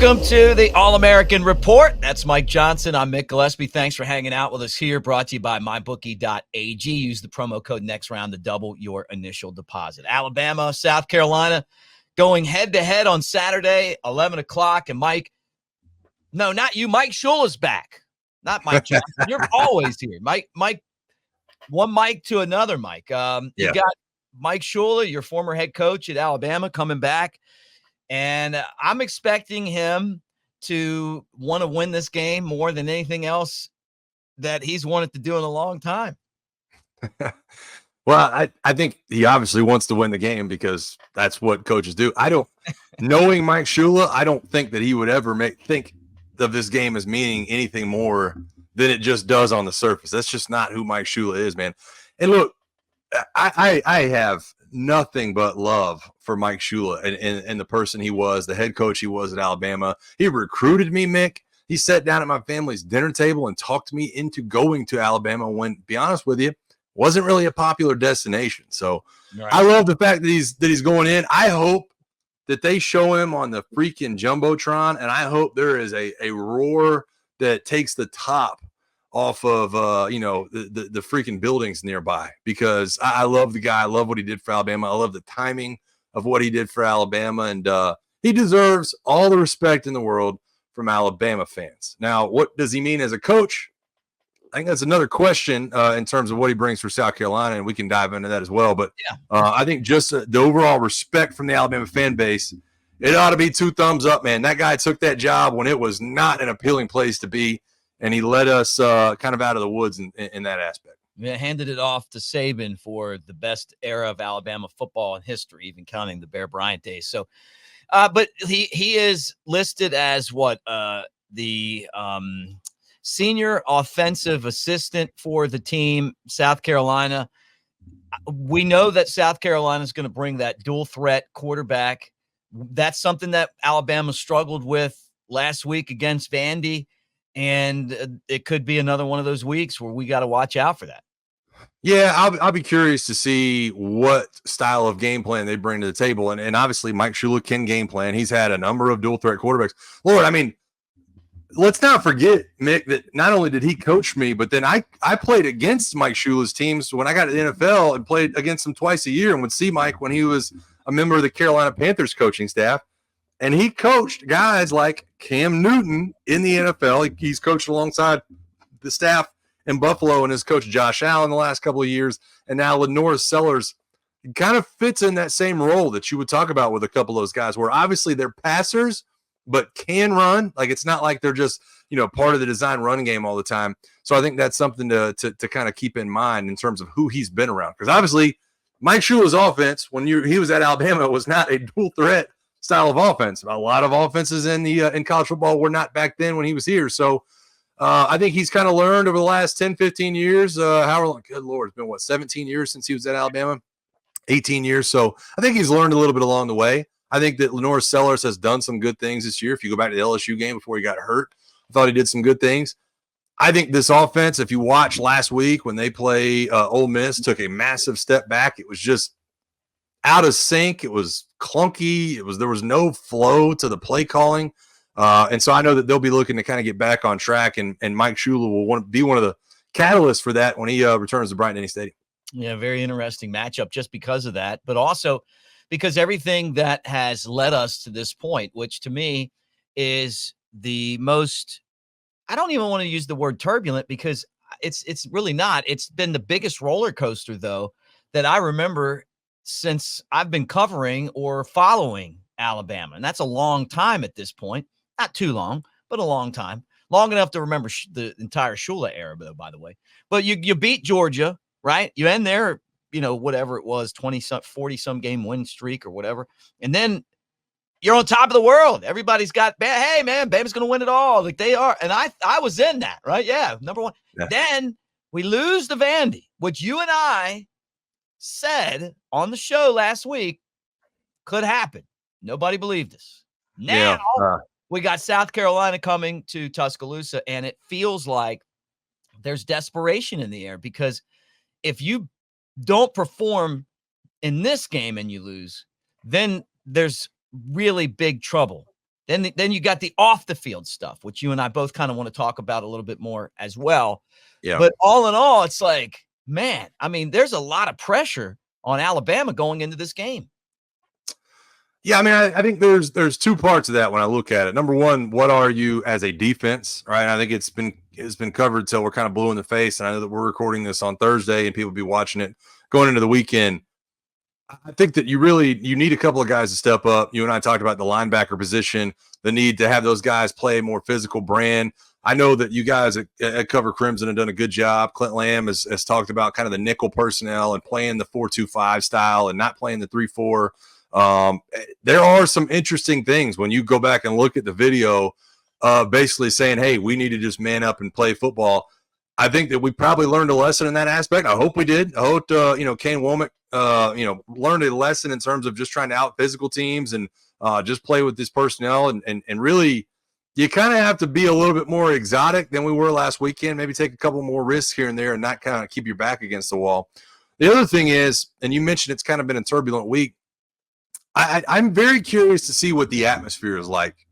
Welcome to the All-American Report. That's Mike Johnson. I'm Mick Gillispie. Thanks for hanging out with us here. Brought to you by mybookie.ag. Use the promo code NEXTROUND to double your initial deposit. Alabama, South Carolina going head-to-head on Saturday, 11 o'clock. And Mike, no, not you. Mike Shula's back. Not Mike Johnson. You're always here. Mike, one Mike to another Mike. You got Mike Shula, your former head coach at Alabama, coming back. And I'm expecting him to want to win this game more than anything else that he's wanted to do in a long time. Well, I think he obviously wants to win the game because that's what coaches do. Knowing Mike Shula, I don't think that he would ever think of this game as meaning anything more than it just does on the surface. That's just not who Mike Shula is, man. And look, I have nothing but love for Mike Shula and the person he was, the head coach he was at Alabama. He recruited me, Mick. He sat down at my family's dinner table and talked me into going to Alabama when, to be honest with you, wasn't really a popular destination. So right. I love the fact that he's going in. I hope that they show him on the freaking Jumbotron, and I hope there is a roar that takes the top off of the freaking buildings nearby, because I love the guy. I love what he did for Alabama. I love the timing of what he did for Alabama, and he deserves all the respect in the world from Alabama fans. Now, what does he mean as a coach? I think that's another question in terms of what he brings for South Carolina, and we can dive into that as well. But I think just the overall respect from the Alabama fan base, it ought to be 2 thumbs up, man. That guy took that job when it was not an appealing place to be, and he led us kind of out of the woods in that aspect. Yeah, handed it off to Saban for the best era of Alabama football in history, even counting the Bear Bryant days. So, but he is listed as the senior offensive assistant for the team, South Carolina. We know that South Carolina is going to bring that dual threat quarterback. That's something that Alabama struggled with last week against Vandy. And it could be another one of those weeks where we got to watch out for that. Yeah, I'll be curious to see what style of game plan they bring to the table. And obviously, Mike Shula can game plan. He's had a number of dual threat quarterbacks. Lord, I mean, let's not forget, Mick, that not only did he coach me, but then I played against Mike Shula's teams when I got to the NFL and played against him twice a year, and would see Mike when he was a member of the Carolina Panthers coaching staff. And he coached guys like Cam Newton in the NFL. He's coached alongside the staff in Buffalo and his coach Josh Allen the last couple of years. And now Lenore Sellers kind of fits in that same role that you would talk about with a couple of those guys, where obviously they're passers but can run. Like, it's not like they're just, part of the design running game all the time. So I think that's something to kind of keep in mind in terms of who he's been around. Because obviously Mike Shula's offense, when he was at Alabama, was not a dual threat style of offense. A lot of offenses in college football were not back then when he was here. So I think he's kind of learned over the last 10, 15 years. However long, good Lord, it's been 17 years since he was at Alabama, 18 years. So I think he's learned a little bit along the way. I think that Lenore Sellers has done some good things this year. If you go back to the LSU game before he got hurt, I thought he did some good things. I think this offense, if you watch last week when they play Ole Miss, took a massive step back. It was just out of sync. It was clunky. There was no flow to the play calling. And so I know that they'll be looking to kind of get back on track, and Mike Shula will be one of the catalysts for that when he returns to Bryant-Denny Stadium. Yeah, very interesting matchup just because of that, but also because everything that has led us to this point, which to me is the most, I don't even want to use the word turbulent, because it's really not. It's been the biggest roller coaster, though, that I remember since I've been covering or following Alabama. And that's a long time at this point. Not too long, but a long time. Long enough to remember the entire Shula era, though, by the way. But you beat Georgia, right? You end there, whatever it was, 40-some game win streak or whatever. And then you're on top of the world. Everybody's got, hey, man, Bama's going to win it all. Like they are. And I was in that, right? Yeah, number one. Yeah. Then we lose to Vandy, which you and I said on the show last week could happen. Nobody believed us. Now we got South Carolina coming to Tuscaloosa, and it feels like there's desperation in the air, because if you don't perform in this game and you lose, then there's really big trouble Then you got the off the field stuff, which you and I both kind of want to talk about a little bit more as well. Yeah. But all in all, it's like, man, I mean, there's a lot of pressure on Alabama going into this game. Yeah, I mean, I think there's two parts of that when I look at it. Number one, what are you as a defense, right? And I think it's been covered till we're kind of blue in the face. And I know that we're recording this on Thursday and people will be watching it going into the weekend. I think that you need a couple of guys to step up. You and I talked about the linebacker position, the need to have those guys play a more physical brand. I know that you guys at Cover Crimson have done a good job. Clint Lamb has talked about kind of the nickel personnel and playing the 4-2-5 style and not playing the 3-4. There are some interesting things when you go back and look at the video, basically saying, hey, we need to just man up and play football. I think that we probably learned a lesson in that aspect. I hope we did. I hope, Kane Womack, learned a lesson in terms of just trying to out physical teams and just play with this personnel. And really, you kind of have to be a little bit more exotic than we were last weekend, maybe take a couple more risks here and there and not kind of keep your back against the wall. The other thing is, and you mentioned it's kind of been a turbulent week, I'm very curious to see what the atmosphere is like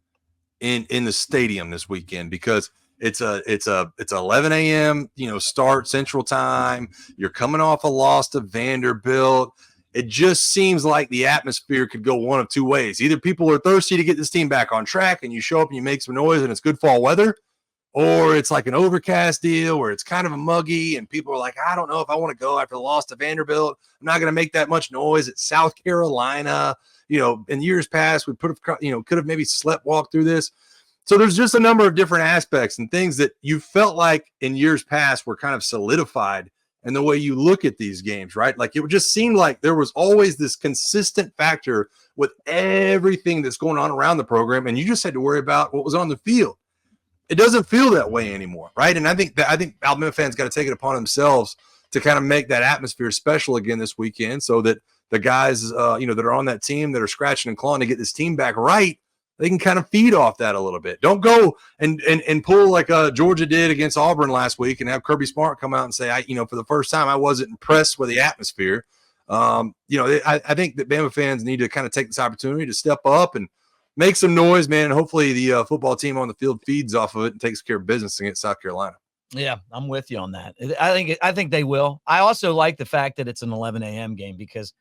in the stadium this weekend, because it's 11 a.m. Start Central Time. You're coming off a loss to Vanderbilt. It just seems like the atmosphere could go one of two ways. Either people are thirsty to get this team back on track and you show up and you make some noise and it's good fall weather, or it's like an overcast deal where it's kind of a muggy and people are like, I don't know if I want to go after the loss to Vanderbilt. I'm not going to make that much noise. It's South Carolina. In years past, we could have maybe walked through this. So there's just a number of different aspects and things that you felt like in years past were kind of solidified in the way you look at these games, right? Like it just seemed like there was always this consistent factor with everything that's going on around the program, and you just had to worry about what was on the field. It doesn't feel that way anymore, right? And I think Alabama fans got to take it upon themselves to kind of make that atmosphere special again this weekend, so that the guys, that are on that team that are scratching and clawing to get this team back right, they can kind of feed off that a little bit. Don't go and pull like Georgia did against Auburn last week and have Kirby Smart come out and say, for the first time, I wasn't impressed with the atmosphere. I think that Bama fans need to kind of take this opportunity to step up and make some noise, man. And hopefully the football team on the field feeds off of it and takes care of business against South Carolina. Yeah, I'm with you on that. I think they will. I also like the fact that it's an 11 a.m. game, because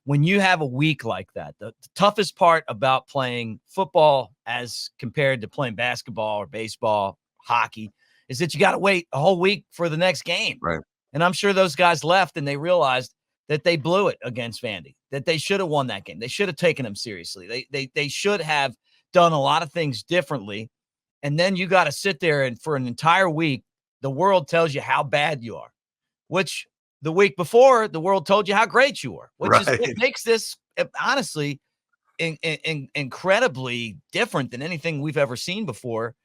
when you have a week like that, the toughest part about playing football as compared to playing basketball or baseball, hockey, is that you got to wait a whole week for the next game. Right. And I'm sure those guys left and they realized that they blew it against Vandy, that they should have won that game. They should have taken them seriously. They should have done a lot of things differently. And then you got to sit there and for an entire week, the world tells you how bad you are, which the week before, the world told you how great you were, which is what makes this honestly incredibly different than anything we've ever seen before.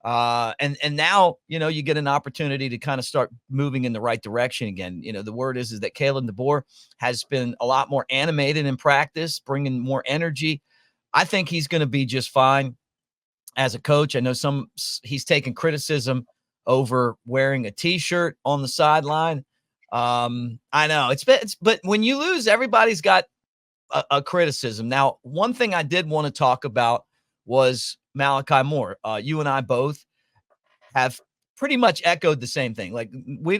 And now, you get an opportunity to kind of start moving in the right direction again. The word is that Kalen DeBoer has been a lot more animated in practice, bringing more energy. I think he's going to be just fine as a coach. I know he's taken criticism over wearing a T-shirt on the sideline. I know but when you lose, everybody's got a criticism. Now, one thing I did want to talk about was Malachi Moore. You and I both have pretty much echoed the same thing. Like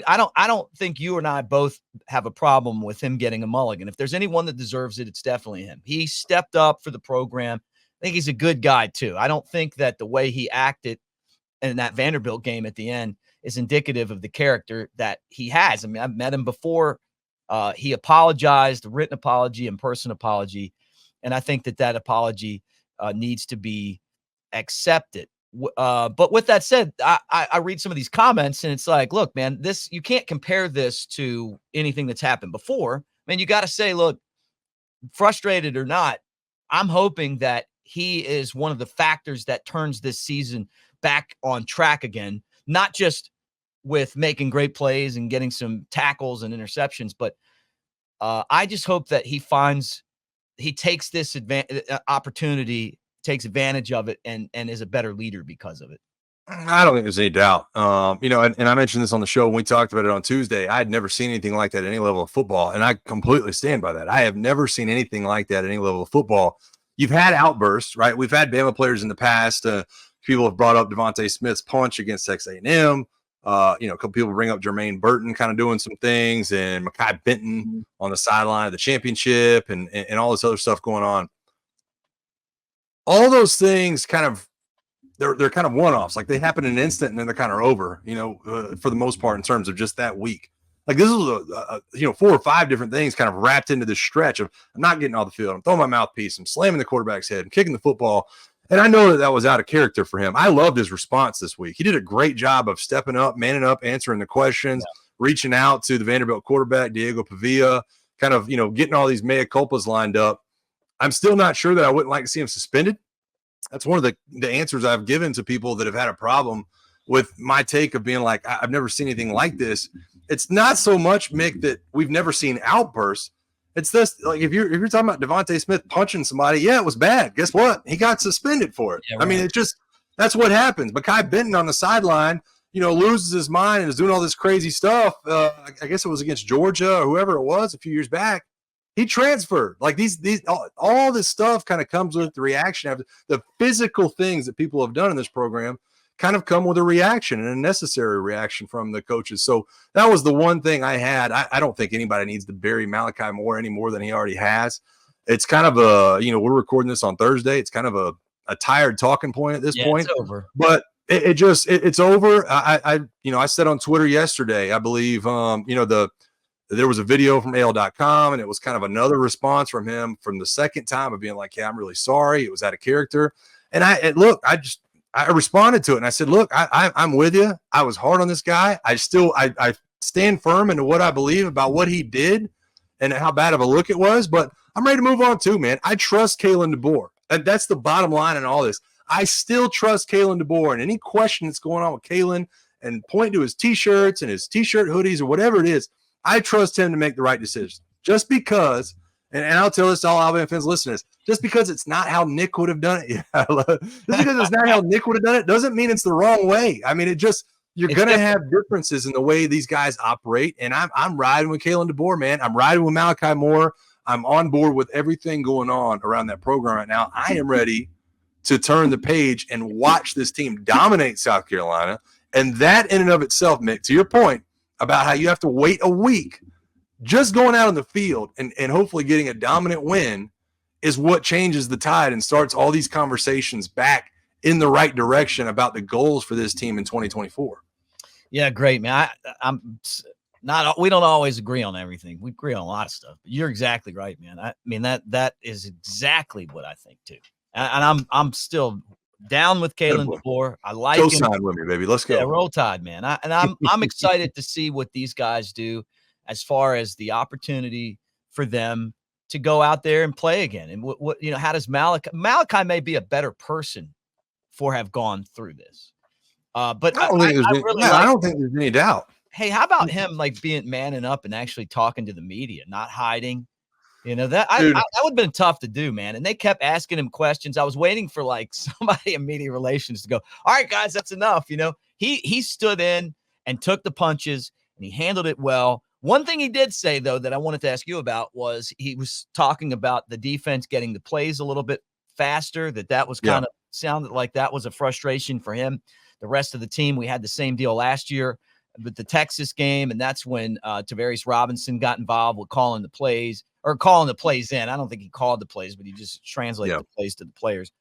I don't think you and I both have a problem with him getting a mulligan. If there's anyone that deserves it, it's definitely him. He stepped up for the program. I think he's a good guy too. I don't think that the way he acted in that Vanderbilt game at the end is indicative of the character that he has. I mean, I've met him before. He apologized, a written apology, in-person apology. And I think that apology needs to be accepted. But with that said, I read some of these comments and it's like, look, man, you can't compare this to anything that's happened before. I mean, you got to say, look, frustrated or not, I'm hoping that he is one of the factors that turns this season back on track again, not just with making great plays and getting some tackles and interceptions, but I just hope that he takes this opportunity, takes advantage of it, and is a better leader because of it. I don't think there's any doubt. And I mentioned this on the show when we talked about it on Tuesday. I had never seen anything like that at any level of football, and I completely stand by that. I have never seen anything like that at any level of football. you've had outbursts, right? We've had Bama players in the past. People have brought up Devontae Smith's punch against Texas A&M. A couple people bring up Jermaine Burton kind of doing some things, and Mekhi Benton on the sideline of the championship, and all this other stuff going on. All those things kind of they're kind of one-offs. Like they happen in an instant, and then they're kind of over. For the most part, in terms of just that week. Like this was 4 or 5 different things kind of wrapped into this stretch of I'm not getting off the field. I'm throwing my mouthpiece. I'm slamming the quarterback's head. I'm kicking the football. And I know that was out of character for him. I loved his response this week. He did a great job of stepping up, manning up, answering the questions, reaching out to the Vanderbilt quarterback, Diego Pavia, kind of, getting all these mea culpas lined up. I'm still not sure that I wouldn't like to see him suspended. That's one of the answers I've given to people that have had a problem with my take of being like, I've never seen anything like this. It's not so much, Mick, that we've never seen outbursts. It's this, like if you're talking about Devontae Smith punching somebody, yeah, it was bad. Guess what? He got suspended for it. Yeah, right. I mean, it's just that's what happens. Mekhi Benton on the sideline, loses his mind and is doing all this crazy stuff. I guess it was against Georgia or whoever it was a few years back. He transferred. Like these all this stuff kind of comes with the reaction after the physical things that people have done in this program. Kind of come with a reaction and a necessary reaction from the coaches. So that was the one thing I had. I don't think anybody needs to bury Malachi Moore any more than he already has. It's kind of we're recording this on Thursday. It's kind of a tired talking point at this point. It's over. But it's over. I said on Twitter yesterday, I believe, there was a video from AL.com and it was kind of another response from him from the second time of being like, yeah, I'm really sorry. It was out of character. And I responded to it and I said, look, I'm with you. I was hard on this guy. I stand firm into what I believe about what he did and how bad of a look it was, but I'm ready to move on too, man. I trust Kalen DeBoer. And that's the bottom line in all this. I still trust Kalen DeBoer, and any question that's going on with Kalen and point to his t-shirts and his t-shirt hoodies or whatever it is, I trust him to make the right decision. Just because, and I'll tell this to all Alabama fans listening, just because it's not how Nick would have done it. Just because it's not how Nick would have done it doesn't mean it's the wrong way. I mean, you're going to have differences in the way these guys operate. And I'm riding with Kalen DeBoer, man. I'm riding with Malachi Moore. I'm on board with everything going on around that program right now. I am ready to turn the page and watch this team dominate South Carolina. And that in and of itself, Mick, to your point about how you have to wait a week, just going out on the field and hopefully getting a dominant win is what changes the tide and starts all these conversations back in the right direction about the goals for this team in 2024. Yeah, great, man. We don't always agree on everything. We agree on a lot of stuff. But you're exactly right, man. I mean that is exactly what I think too. And I'm still down with Kalen DeBoer. I like him. Sign with me, baby. Let's go. Yeah, roll tide, man. I'm excited to see what these guys do as far as the opportunity for them to go out there and play again. And what how does Malachi may be a better person for have gone through this. But I don't think there's any doubt. Hey, how about him like manning up and actually talking to the media, not hiding? That would have been tough to do, man. And they kept asking him questions. I was waiting for like somebody in media relations to go, all right, guys, that's enough. He stood in and took the punches and he handled it well. One thing he did say, though, that I wanted to ask you about was he was talking about the defense getting the plays a little bit faster, that was kind of sounded like that was a frustration for him. The rest of the team, we had the same deal last year with the Texas game, and that's when Tavares Robinson got involved with calling the plays in. I don't think he called the plays, but he just translated the plays to the players.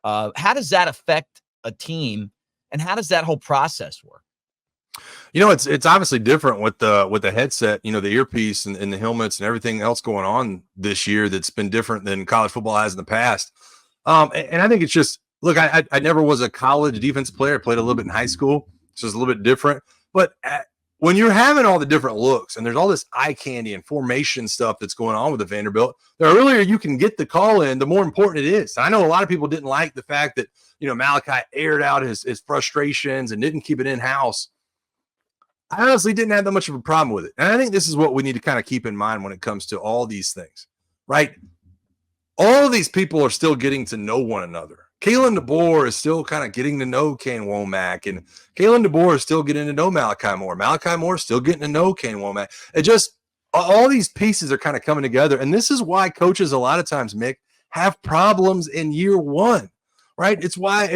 How does that affect a team, and how does that whole process work? It's obviously different with the headset, the earpiece and the helmets and everything else going on this year that's been different than college football has in the past. And I think it's just, look, I never was a college defense player. I played a little bit in high school, so it's a little bit different. But when you're having all the different looks and there's all this eye candy and formation stuff that's going on with the Vanderbilt, the earlier you can get the call in, the more important it is. I know a lot of people didn't like the fact that, Malachi aired out his frustrations and didn't keep it in-house. I honestly didn't have that much of a problem with it. And I think this is what we need to kind of keep in mind when it comes to all these things, right? All of these people are still getting to know one another. Kalen DeBoer is still kind of getting to know Kane Womack, and Kalen DeBoer is still getting to know Malachi Moore. Malachi Moore is still getting to know Kane Womack. It just, all these pieces are kind of coming together. And this is why coaches a lot of times, Mick, have problems in year one, right? It's why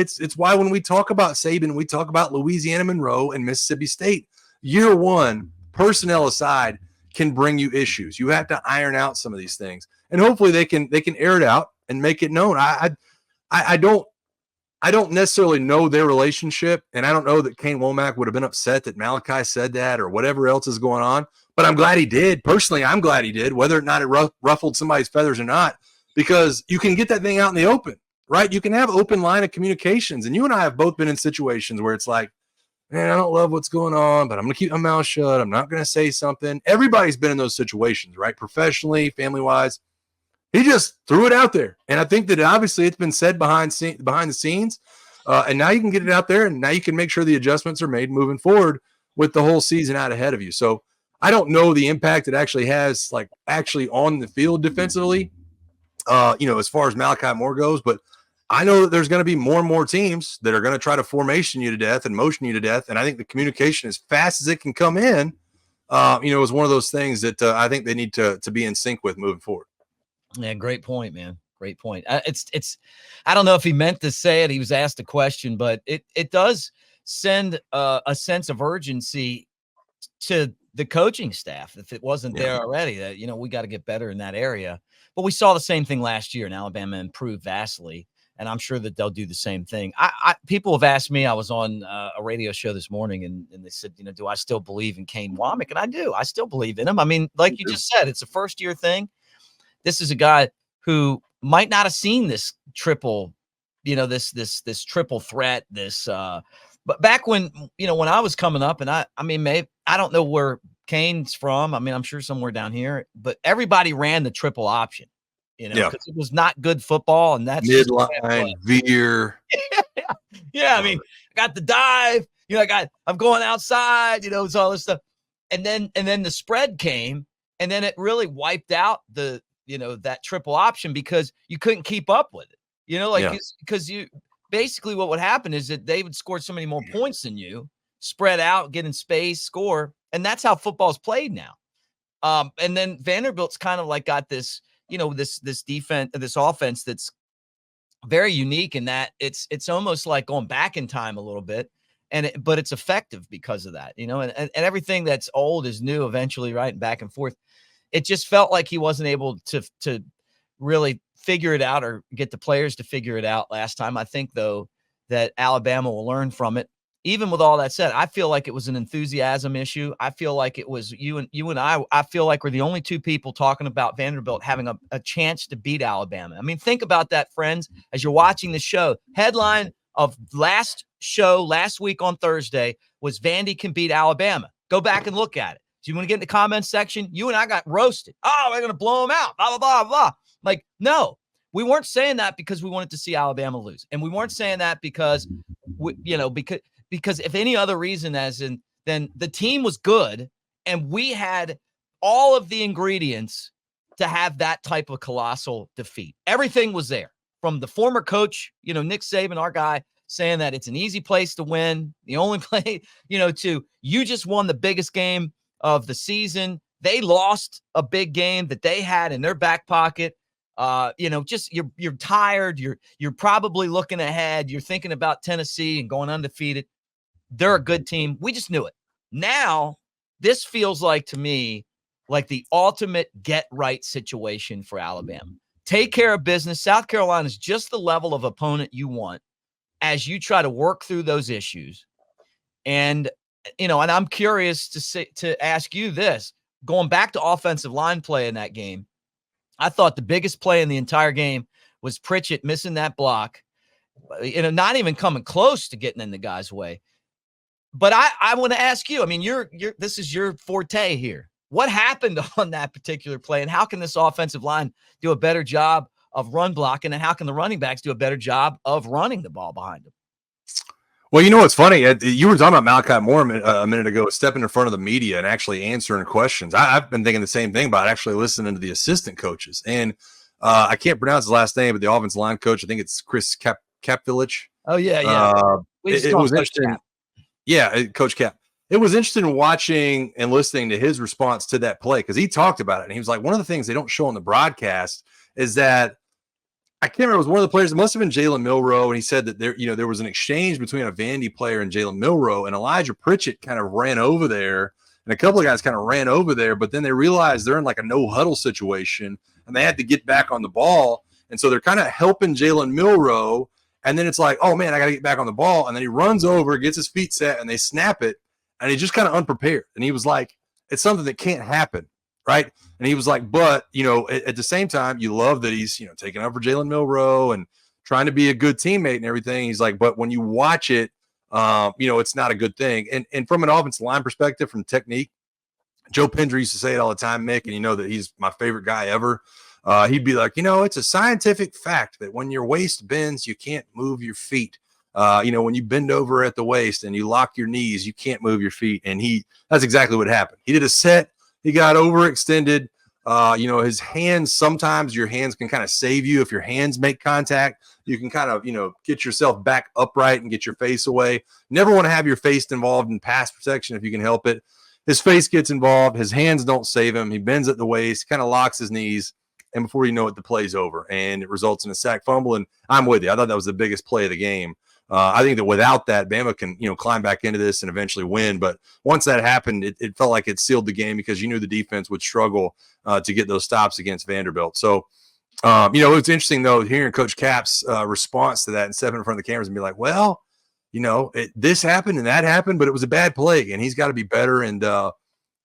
when we talk about Saban, we talk about Louisiana Monroe and Mississippi State. Year one, personnel aside, can bring you issues. You have to iron out some of these things, and hopefully they can air it out and make it known. I don't necessarily know their relationship, and I don't know that Kane Womack would have been upset that Malachi said that or whatever else is going on. But I'm glad he did. Personally, I'm glad he did, whether or not it ruffled somebody's feathers or not, because you can get that thing out in the open, right? You can have open line of communications. And you and I have both been in situations where it's like, man, I don't love what's going on, but I'm going to keep my mouth shut. I'm not going to say something. Everybody's been in those situations, right? Professionally, family-wise. He just threw it out there. And I think that obviously it's been said behind the scenes. And now you can get it out there, and now you can make sure the adjustments are made moving forward with the whole season out ahead of you. So I don't know the impact it actually has, like actually on the field defensively, as far as Malachi Moore goes. But I know that there's going to be more and more teams that are going to try to formation you to death and motion you to death. And I think the communication, as fast as it can come in, is one of those things that I think they need to be in sync with moving forward. Yeah, great point, man. Great point. It's. I don't know if he meant to say it. He was asked a question, but it does send a sense of urgency to the coaching staff if it wasn't there already. That we got to get better in that area. But we saw the same thing last year, and Alabama improved vastly, and I'm sure that they'll do the same thing. People have asked me. I was on a radio show this morning, and they said, do I still believe in Kane Womack? And I do. I still believe in him. I mean, like you just said, it's a first-year thing. This is a guy who might not have seen this triple, this triple threat, but back when I was coming up, and I don't know where Kane's from. I mean, I'm sure somewhere down here, but everybody ran the triple option, because it was not good football, and that's midline veer. Yeah, I mean, I got the dive, I'm going outside, it's all this stuff, and then the spread came, and then it really wiped out that triple option because you couldn't keep up with it, because you basically what would happen is that they would score so many more points than you, spread out, get in space, score. And that's how football's played now. And then Vanderbilt's kind of like got this, this defense, this offense that's very unique in that it's almost like going back in time a little bit. But it's effective because of that, and everything that's old is new eventually, right? And back and forth. It just felt like he wasn't able to really figure it out or get the players to figure it out last time. I think, though, that Alabama will learn from it. Even with all that said, I feel like it was an enthusiasm issue. I feel like it was you and I feel like we're the only two people talking about Vanderbilt having a chance to beat Alabama. I mean, think about that, friends, as you're watching the show. Headline of last week on Thursday was Vandy can beat Alabama. Go back and look at it. Do you want to get in the comments section? You and I got roasted. Oh, we're going to blow them out. Blah, blah, blah, blah. Like, no, we weren't saying that because we wanted to see Alabama lose. And we weren't saying that because, because if any other reason then the team was good and we had all of the ingredients to have that type of colossal defeat. Everything was there from the former coach, Nick Saban, our guy, saying that it's an easy place to win. The only play, to you just won the biggest game of the season. They lost a big game that they had in their back pocket. Just you're tired. You're probably looking ahead. You're thinking about Tennessee and going undefeated. They're a good team. We just knew it. Now, this feels like to me like the ultimate get right situation for Alabama. Take care of business. South Carolina is just the level of opponent you want as you try to work through those issues. And and I'm curious to ask you this, going back to offensive line play in that game. I thought the biggest play in the entire game was Pritchett missing that block, not even coming close to getting in the guy's way. But I want to ask you, I mean, this is your forte here. What happened on that particular play, and how can this offensive line do a better job of run blocking, and how can the running backs do a better job of running the ball behind them? Well, what's funny? You were talking about Malachi Moore a minute ago, stepping in front of the media and actually answering questions. I've been thinking the same thing about actually listening to the assistant coaches. And I can't pronounce his last name, but the offensive line coach, I think it's Chris Kapvilich. Oh, yeah. It was interesting. Yeah, Coach Cap. It was interesting watching and listening to his response to that play because he talked about it. And he was like, one of the things they don't show on the broadcast is that I can't remember. It was one of the players. It must have been Jalen Milroe, and he said that there was an exchange between a Vandy player and Jalen Milroe, and Elijah Pritchett kind of ran over there, and a couple of guys kind of ran over there, but then they realized they're in like a no huddle situation, and they had to get back on the ball, and so they're kind of helping Jalen Milroe, and then it's like, oh man, I got to get back on the ball, and then he runs over, gets his feet set, and they snap it, and he's just kind of unprepared, and he was like, it's something that can't happen. Right. And he was like, but, at the same time, you love that he's, taking up for Jalen Milroe and trying to be a good teammate and everything. He's like, but when you watch it, it's not a good thing. And from an offensive line perspective, from technique, Joe Pendry used to say it all the time, Mick, and that he's my favorite guy ever. He'd be like, it's a scientific fact that when your waist bends, you can't move your feet. When you bend over at the waist and you lock your knees, you can't move your feet. And that's exactly what happened. He did a set. He got overextended. His hands, sometimes your hands can kind of save you. If your hands make contact, you can kind of, get yourself back upright and get your face away. Never want to have your face involved in pass protection if you can help it. His face gets involved. His hands don't save him. He bends at the waist, kind of locks his knees. And before you know it, the play's over. And it results in a sack fumble. And I'm with you. I thought that was the biggest play of the game. I think that without that, Bama can, climb back into this and eventually win. But once that happened, it felt like it sealed the game because you knew the defense would struggle to get those stops against Vanderbilt. So, it's interesting, though, hearing Coach Cap's response to that and stepping in front of the cameras and be like, well, this happened and that happened, but it was a bad play and he's got to be better. And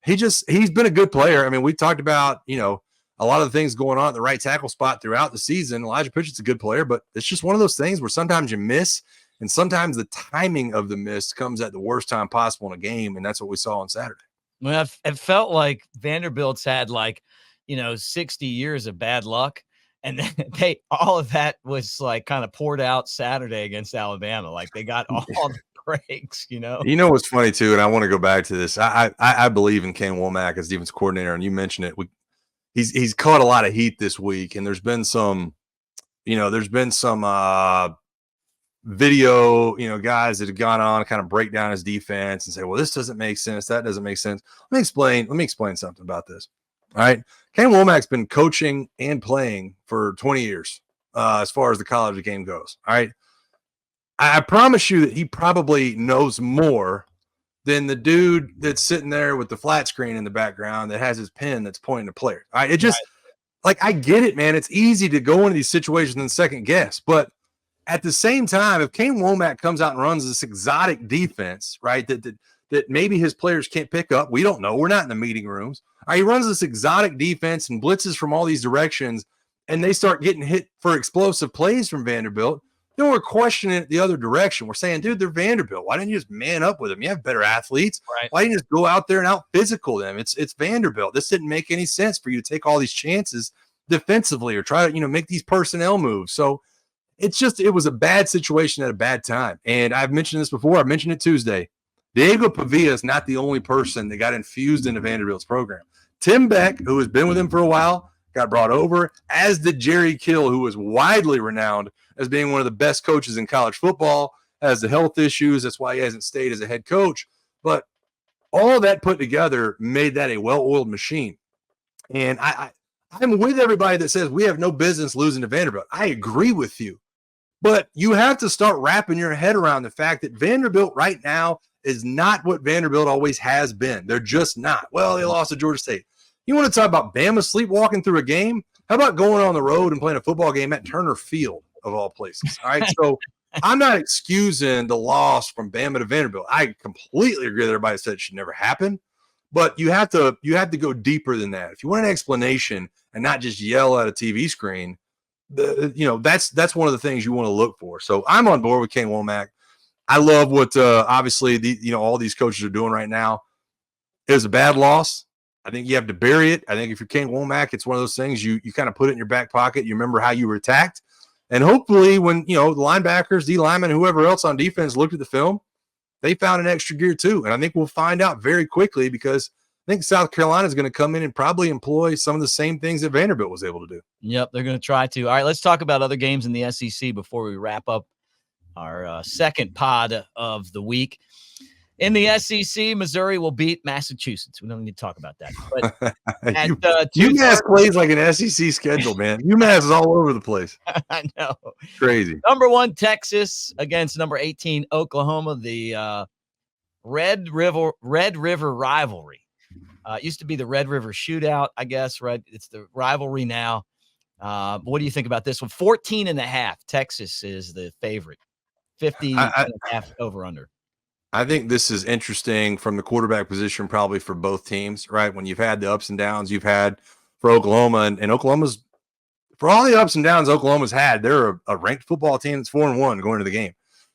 he's been a good player. I mean, we talked about, a lot of the things going on at the right tackle spot throughout the season. Elijah Pritchett's a good player, but it's just one of those things where sometimes you miss. And sometimes the timing of the miss comes at the worst time possible in a game, and that's what we saw on Saturday. Well, it felt like Vanderbilt's had 60 years of bad luck, and then all of that was kind of poured out Saturday against Alabama. Like they got all the breaks, You know what's funny too, and I want to go back to this. I believe in Ken Womack as defense coordinator, and you mentioned it. He's caught a lot of heat this week, and there's been some video, guys that have gone on to kind of break down his defense and say, well, this doesn't make sense. That doesn't make sense. Let me explain something about this. All right. Ken Womack's been coaching and playing for 20 years as far as the college game goes. All right. I promise you that he probably knows more than the dude that's sitting there with the flat screen in the background that has his pen that's pointing to players. All right. It just I get it, man. It's easy to go into these situations and second guess, but at the same time, if Kane Womack comes out and runs this exotic defense, right, that maybe his players can't pick up, we don't know. We're not in the meeting rooms. All right, he runs this exotic defense and blitzes from all these directions, and they start getting hit for explosive plays from Vanderbilt. Then we're questioning it the other direction. We're saying, dude, they're Vanderbilt. Why didn't you just man up with them? You have better athletes. Right. Why didn't you just go out there and out physical them? It's Vanderbilt. This didn't make any sense for you to take all these chances defensively or try to, make these personnel moves. So it was a bad situation at a bad time. And I've mentioned this before. I mentioned it Tuesday. Diego Pavia is not the only person that got infused into Vanderbilt's program. Tim Beck, who has been with him for a while, got brought over, as did Jerry Kill, who was widely renowned as being one of the best coaches in college football, has the health issues. That's why he hasn't stayed as a head coach. But all of that put together made that a well-oiled machine. And I'm with everybody that says we have no business losing to Vanderbilt. I agree with you. But you have to start wrapping your head around the fact that Vanderbilt right now is not what Vanderbilt always has been. They're just not. Well, they lost to Georgia State. You want to talk about Bama sleepwalking through a game? How about going on the road and playing a football game at Turner Field, of all places? All right, so I'm not excusing the loss from Bama to Vanderbilt. I completely agree that everybody said it should never happen. But you have to go deeper than that. If you want an explanation and not just yell at a TV screen, that's one of the things you want to look for. So I'm on board with Kane Womack. I love what obviously all these coaches are doing right now. It was a bad loss. I think you have to bury it. I think if you're Kane Womack, it's one of those things you kind of put it in your back pocket. You remember how you were attacked, and hopefully when the linebackers, D linemen, whoever else on defense looked at the film, they found an extra gear too. And I think we'll find out very quickly because I think South Carolina is going to come in and probably employ some of the same things that Vanderbilt was able to do. Yep, they're going to try to. All right, let's talk about other games in the SEC before we wrap up our second pod of the week. In the SEC, Missouri will beat Massachusetts. We don't need to talk about that. But at UMass plays like an SEC schedule, man. UMass is all over the place. I know. Crazy. Number 1, Texas against number 18, Oklahoma. The Red River rivalry. It used to be the Red River Shootout, I guess, right? It's the rivalry now. What do you think about this one? 14.5. Texas is the favorite. 50.5 over under. I think this is interesting from the quarterback position, probably for both teams, right? When you've had the ups and downs you've had for Oklahoma, and Oklahoma's, for all the ups and downs Oklahoma's had, they're a ranked football team that's 4-1 going into the game.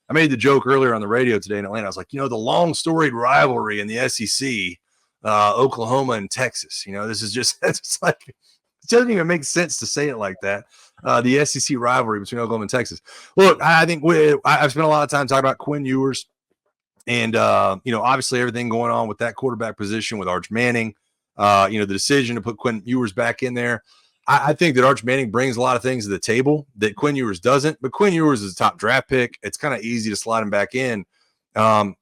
I made the joke earlier on the radio today in Atlanta. I was like, the long storied rivalry in the SEC, Oklahoma and Texas. This is just, it's like, it doesn't even make sense to say it like that. The SEC rivalry between Oklahoma and Texas. Look, I think I've spent a lot of time talking about Quinn Ewers. And, obviously everything going on with that quarterback position with Arch Manning, the decision to put Quinn Ewers back in there. I think that Arch Manning brings a lot of things to the table that Quinn Ewers doesn't, but Quinn Ewers is a top draft pick. It's kind of easy to slide him back in. It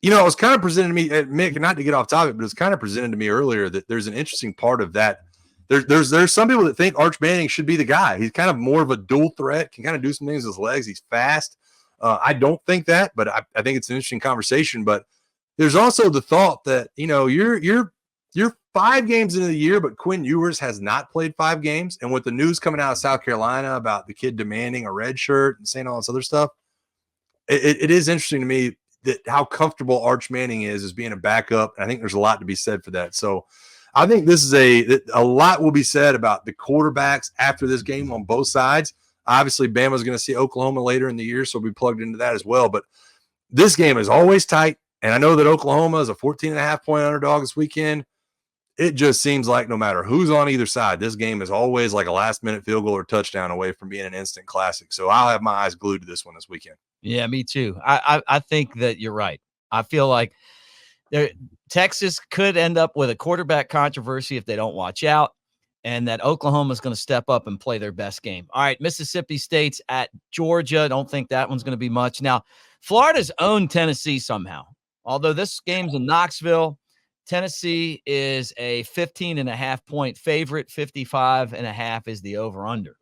was kind of presented to me, Mick, not to get off topic, but it's kind of presented to me earlier that there's an interesting part of that. There's some people that think Arch Manning should be the guy. He's kind of more of a dual threat, can kind of do some things with his legs. He's fast. I don't think that, but I think it's an interesting conversation. But there's also the thought that, you're 5 games into the year, but Quinn Ewers has not played 5 games. And with the news coming out of South Carolina about the kid demanding a red shirt and saying all this other stuff, it is interesting to me that how comfortable Arch Manning is as being a backup. And I think there's a lot to be said for that. So I think this is a lot will be said about the quarterbacks after this game on both sides. Obviously, Bama's going to see Oklahoma later in the year, so we'll be plugged into that as well. But this game is always tight, and I know that Oklahoma is a 14.5-point underdog this weekend. It just seems like no matter who's on either side, this game is always like a last-minute field goal or touchdown away from being an instant classic. So I'll have my eyes glued to this one this weekend. Yeah, me too. I think that you're right. I feel like Texas could end up with a quarterback controversy if they don't watch out, and that Oklahoma is going to step up and play their best game. All right, Mississippi State's at Georgia. Don't think that one's going to be much. Now, Florida's owned Tennessee somehow. Although this game's in Knoxville, Tennessee is a 15.5-point favorite. 55.5 is the over-under.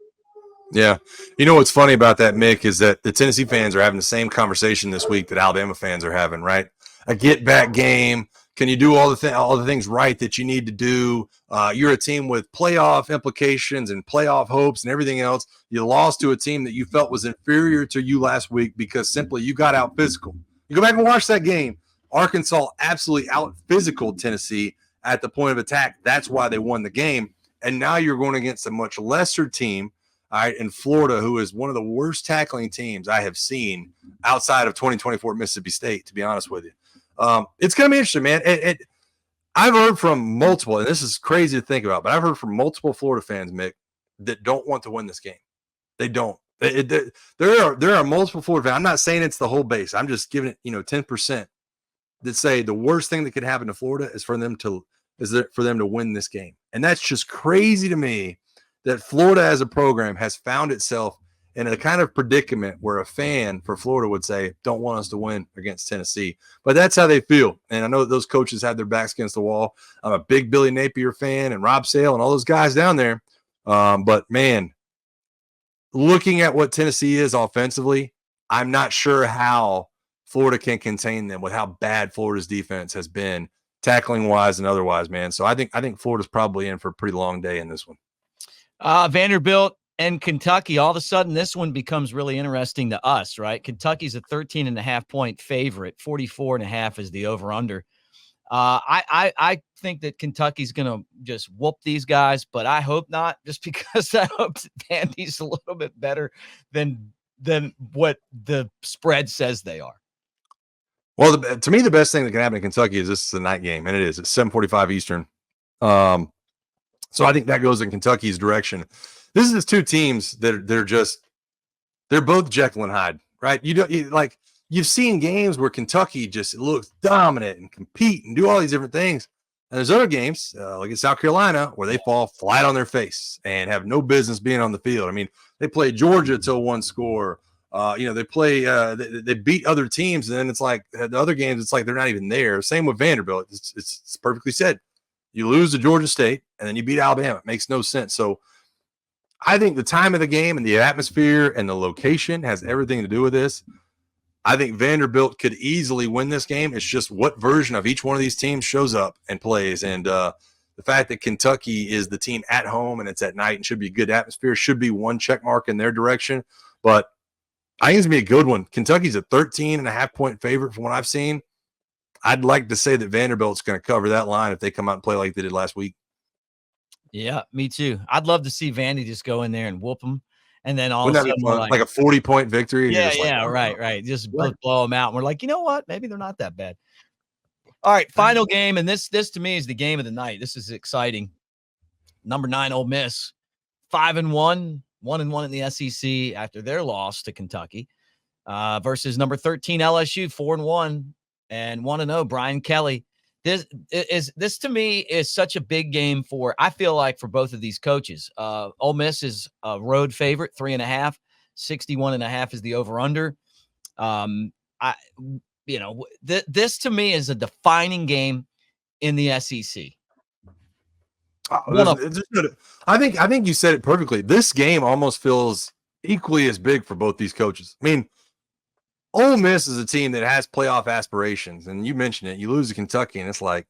Yeah. What's funny about that, Mick, is that the Tennessee fans are having the same conversation this week that Alabama fans are having, right? A get-back game. Can you do all the things right that you need to do? You're a team with playoff implications and playoff hopes and everything else. You lost to a team that you felt was inferior to you last week because simply you got out physical. You go back and watch that game. Arkansas absolutely out physical Tennessee at the point of attack. That's why they won the game. And now you're going against a much lesser team, all right, in Florida, who is one of the worst tackling teams I have seen outside of 2024 Mississippi State, to be honest with you. It's going to be interesting, man. I've heard from multiple, and this is crazy to think about, but I've heard from multiple Florida fans, Mick, that don't want to win this game. They don't. There are multiple Florida fans. I'm not saying it's the whole base. I'm just giving it, 10% that say the worst thing that could happen to Florida is for them to win this game. And that's just crazy to me that Florida as a program has found itself in a kind of predicament where a fan for Florida would say, don't want us to win against Tennessee. But that's how they feel. And I know that those coaches have their backs against the wall. I'm a big Billy Napier fan and Rob Sale and all those guys down there. But, man, looking at what Tennessee is offensively, I'm not sure how Florida can contain them with how bad Florida's defense has been tackling-wise and otherwise, man. So I think Florida's probably in for a pretty long day in this one. Vanderbilt and Kentucky, all of a sudden, this one becomes really interesting to us, right? Kentucky's a 13.5-point favorite. 44.5 is the over-under. I think that Kentucky's going to just whoop these guys, but I hope not, just because I hope Vandy's a little bit better than what the spread says they are. Well, to me, the best thing that can happen in Kentucky is this is a night game, and it is. It's 7:45 Eastern. So I think that goes in Kentucky's direction. This is two teams that they're both Jekyll and Hyde, right? You've seen games where Kentucky just looks dominant and compete and do all these different things. And there's other games, like in South Carolina, where they fall flat on their face and have no business being on the field. I mean, they played Georgia till one score. They play, they beat other teams, and then it's like the other games, it's like they're not even there. Same with Vanderbilt. It's perfectly said. You lose to Georgia State, and then you beat Alabama. It makes no sense. So I think the time of the game and the atmosphere and the location has everything to do with this. I think Vanderbilt could easily win this game. It's just what version of each one of these teams shows up and plays. And the fact that Kentucky is the team at home and it's at night and should be a good atmosphere should be one check mark in their direction. But I think it's going to be a good one. Kentucky's a 13.5-point favorite from what I've seen. I'd like to say that Vanderbilt's going to cover that line if they come out and play like they did last week. Yeah, me too. I'd love to see Vandy just go in there and whoop them. And then all of a sudden, like a 40-point victory. Yeah, right. Just blow them out. And we're like, you know what? Maybe they're not that bad. All right, final game. And this to me is the game of the night. This is exciting. Number 9, Ole Miss, 5-1, 1-1 in the SEC after their loss to Kentucky, versus number 13 LSU, 4-1 and 1-0. Brian Kelly. This to me is such a big game I feel like for both of these coaches. Ole Miss is a road favorite, 3.5, 61.5 is the over under. This to me is a defining game in the SEC. I think you said it perfectly. This game almost feels equally as big for both these coaches. I mean, Ole Miss is a team that has playoff aspirations, and you mentioned it. You lose to Kentucky, and it's like,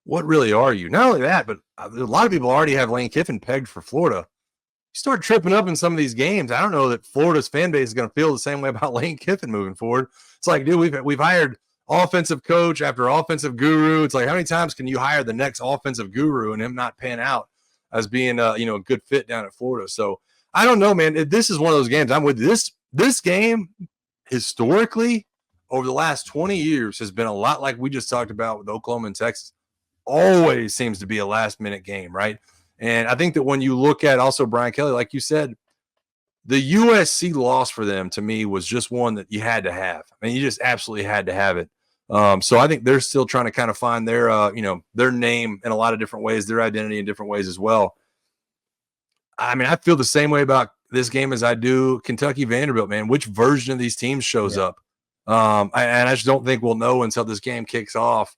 what really are you? Not only that, but a lot of people already have Lane Kiffin pegged for Florida. You start tripping up in some of these games, I don't know that Florida's fan base is going to feel the same way about Lane Kiffin moving forward. It's like, dude, we've hired offensive coach after offensive guru. It's like, how many times can you hire the next offensive guru and him not pan out as being a good fit down at Florida? So I don't know, man. This is one of those games. I'm with this. This game historically over the last 20 years has been a lot like we just talked about with Oklahoma and Texas. Always seems to be a last minute game, right? And I think that when you look at also Brian Kelly, like you said, the USC loss for them to me was just one that you had to have. I mean, you just absolutely had to have it. So I think they're still trying to kind of find their name in a lot of different ways, their identity in different ways as well. I mean, I feel the same way about this game as I do Kentucky Vanderbilt, man. Which version of these teams shows up? And I just don't think we'll know until this game kicks off.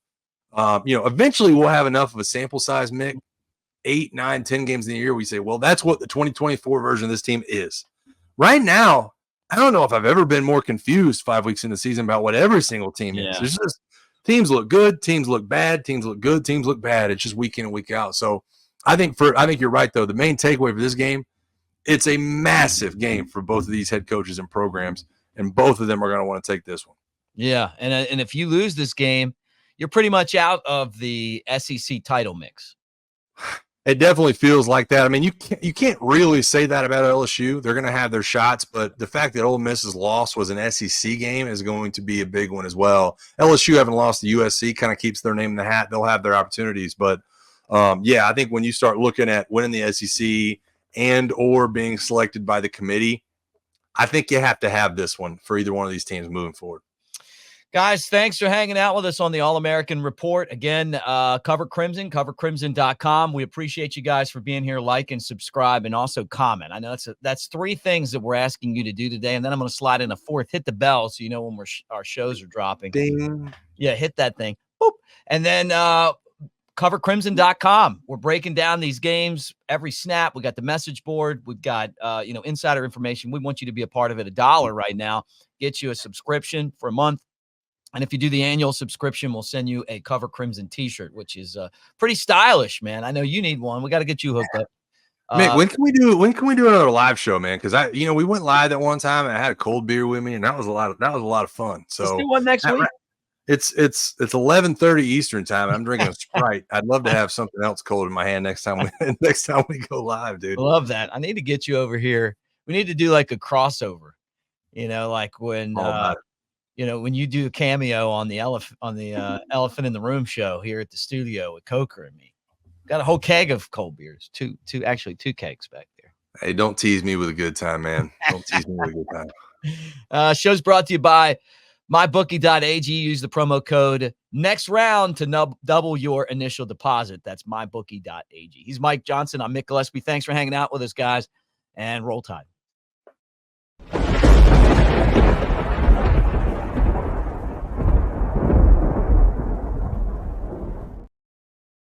Eventually we'll have enough of a sample size, Mick, 8, 9, 10 games in a year. We say, well, that's what the 2024 version of this team is. Right now, I don't know if I've ever been more confused 5 weeks in the season about what every single team is. There's just teams look good, teams look bad, teams look good, teams look bad. It's just week in and week out. So I think you're right, though. The main takeaway for this game, it's a massive game for both of these head coaches and programs, and both of them are going to want to take this one. Yeah, and if you lose this game, you're pretty much out of the SEC title mix. It definitely feels like that. I mean, you can't really say that about LSU. They're going to have their shots, but the fact that Ole Miss's loss was an SEC game is going to be a big one as well. LSU having lost to USC kind of keeps their name in the hat. They'll have their opportunities, but I think when you start looking at winning the SEC and or being selected by the committee, I think you have to have this one for either one of these teams moving forward. Guys, thanks for hanging out with us on the All-American Report. Again, Cover Crimson, covercrimson.com. We appreciate you guys for being here. Like and subscribe and also comment. I know that's 3 things that we're asking you to do today, and then I'm going to slide in a 4th. Hit the bell so you know when our shows are dropping. Ding. Yeah, hit that thing. Boop. And then covercrimson.com. We're breaking down these games every snap. We got the message board. We've got insider information. We want you to be a part of it. $1 right now gets you a subscription for a month. And if you do the annual subscription, we'll send you a Cover Crimson t-shirt, which is pretty stylish, man. I know you need one. We got to get you hooked up. Mick, when can we do another live show, man? Because we went live that one time and I had a cold beer with me, and that was a lot of fun. So let's do one next week. It's 11:30 Eastern time. I'm drinking a Sprite. I'd love to have something else cold in my hand next time we go live, dude. Love that. I need to get you over here. We need to do like a crossover, like when when you do a cameo on the Elephant in the Room show here at the studio with Coker and me. Got a whole keg of cold beers, two kegs back there. Hey, don't tease me with a good time, man. Don't tease me with a good time. Show's brought to you by mybookie.ag. Use the promo code next round to double your initial deposit. That's mybookie.ag. He's Mike Johnson. I'm Mick Gillispie. Thanks for hanging out with us, guys, and roll tide.